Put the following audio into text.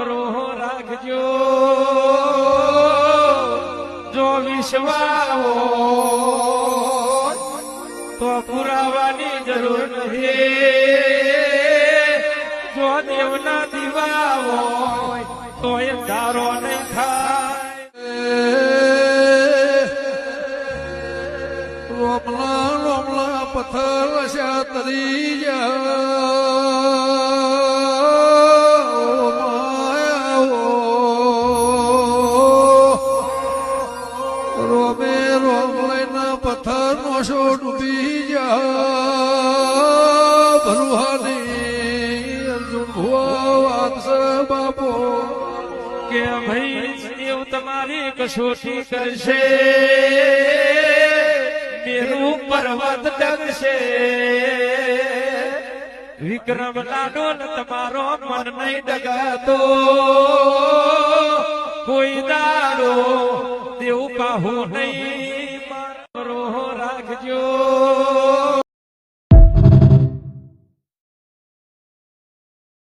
રોહ રાખજો જો વિશ્વાસ તો પુરાવાની જરૂર નથી જો દેવના દીવા હોય તો એ ધારો નહીં થાય રોમલા રોમલા પથ્થર વસ્યા તરી રોમે રોમ લઈને પથ્થર નો શો ડૂબી જા ભરુહાની અર્જુન ભુવા વાગશે બાપો કે ભાઈ દેવ તમારી કસોટી કરશે મેરું પર્વત ડગશે વિક્રમ લાડો તમારો મન નહીં ડગાતો કોઈ દાડો દેવ કાહું નહીં રોહ રાખજો